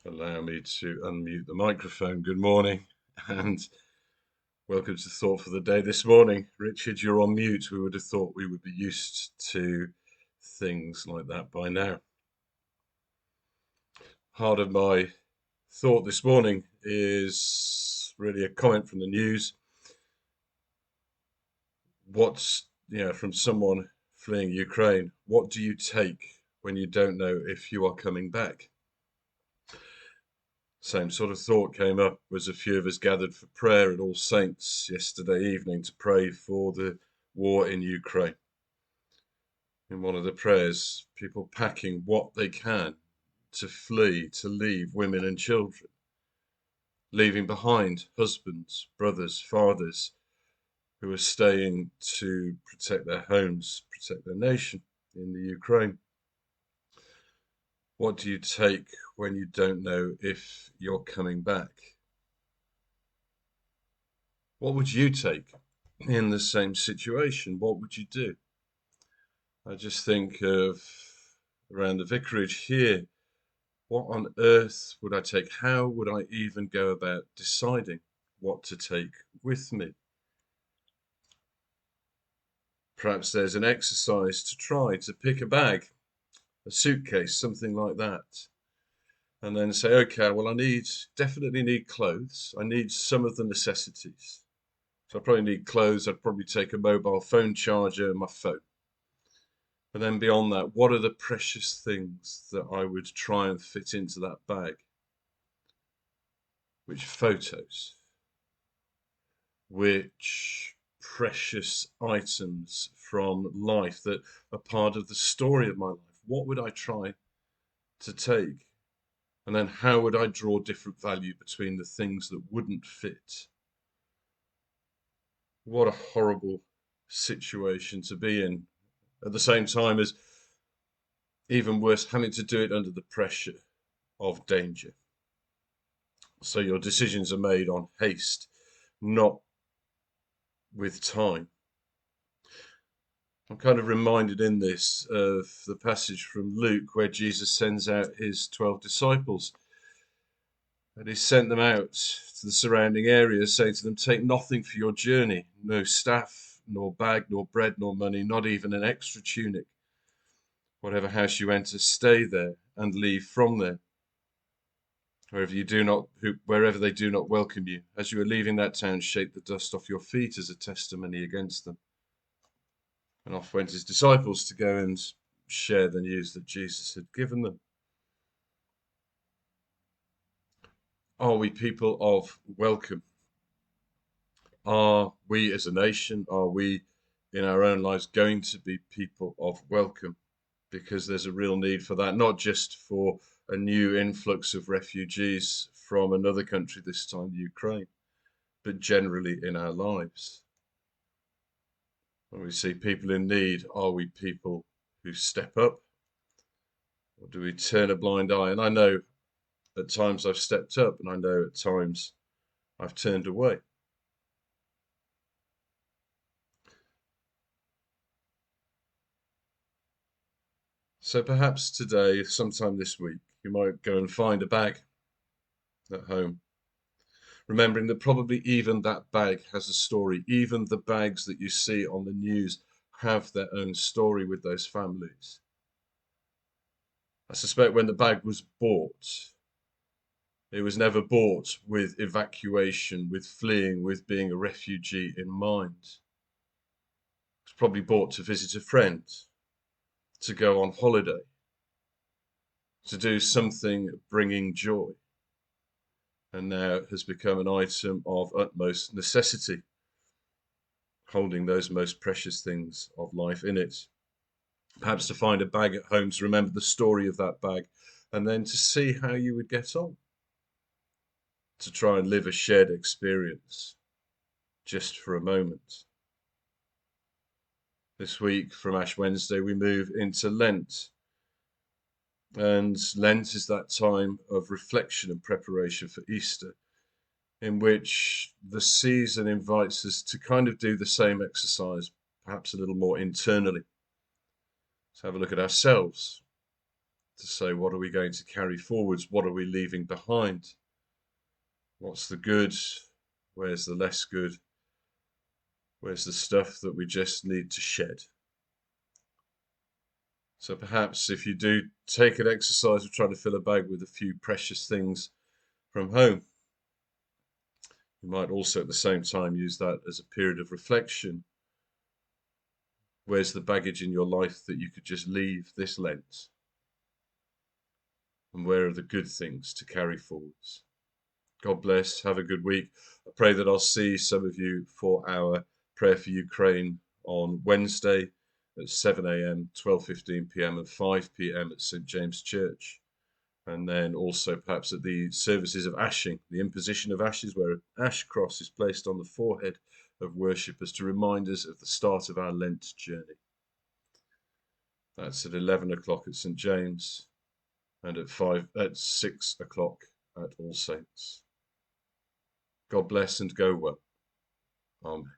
Allow me to unmute the microphone. Good morning and welcome to Thought for the Day this morning. Richard, you're on mute. We would have thought we would be used to things like that by now. Part of my thought this morning is really a comment from the news. From someone fleeing Ukraine, what do you take when you don't know if you are coming back? Same sort of thought came up as a few of us gathered for prayer at All Saints yesterday evening to pray for the war in Ukraine. In one of the prayers, people packing what they can to flee, to leave women and children, leaving behind husbands, brothers, fathers who are staying to protect their homes, protect their nation in the Ukraine. What do you take when you don't know if you're coming back? What would you take in the same situation? What would you do? I just think of around the vicarage here. What on earth would I take? How would I even go about deciding what to take with me? Perhaps there's an exercise to try to pick a bag, a suitcase, something like that, and then say, okay, well, definitely need clothes. I need some of the necessities. So I probably need clothes. I'd probably take a mobile phone charger and my phone. But then beyond that, what are the precious things that I would try and fit into that bag? Which photos? Which precious items from life that are part of the story of my life? What would I try to take? And then how would I draw different value between the things that wouldn't fit? What a horrible situation to be in. At the same time as, even worse, having to do it under the pressure of danger. So your decisions are made on haste, not with time. I'm kind of reminded in this of the passage from Luke where Jesus sends out his 12 disciples. And he sent them out to the surrounding areas, saying to them, take nothing for your journey, no staff, nor bag, nor bread, nor money, not even an extra tunic. Whatever house you enter, stay there and leave from there. Wherever they do not welcome you, as you are leaving that town, shake the dust off your feet as a testimony against them. And off went his disciples to go and share the news that Jesus had given them. Are we people of welcome? Are we as a nation, are we in our own lives going to be people of welcome? Because there's a real need for that, not just for a new influx of refugees from another country, this time Ukraine, but generally in our lives. When we see people in need, are we people who step up? Or do we turn a blind eye? And I know at times I've stepped up, and I know at times I've turned away. So perhaps today, sometime this week, you might go and find a bag at home, remembering that probably even that bag has a story. Even the bags that you see on the news have their own story with those families. I suspect when the bag was bought, it was never bought with evacuation, with fleeing, with being a refugee in mind. It was probably bought to visit a friend, to go on holiday, to do something bringing joy, and now has become an item of utmost necessity, holding those most precious things of life in it. Perhaps to find a bag at home, to remember the story of that bag, and then to see how you would get on, to try and live a shared experience just for a moment. This week, from Ash Wednesday, we move into Lent. And Lent is that time of reflection and preparation for Easter, in which the season invites us to kind of do the same exercise, perhaps a little more internally. To have a look at ourselves. to say, what are we going to carry forwards? What are we leaving behind? What's the good? Where's the less good? Where's the stuff that we just need to shed? So perhaps if you do take an exercise of trying to fill a bag with a few precious things from home, you might also at the same time use that as a period of reflection. Where's the baggage in your life that you could just leave this Lent? And where are the good things to carry forwards? God bless. Have a good week. I pray that I'll see some of you for our prayer for Ukraine on Wednesday at 7 a.m., 12:15 p.m. and 5 p.m. at St. James Church. And then also perhaps at the services of ashing, the imposition of ashes, where an ash cross is placed on the forehead of worshippers to remind us of the start of our Lent journey. That's at 11 o'clock at St. James and at 6 o'clock at All Saints. God bless and go well. Amen.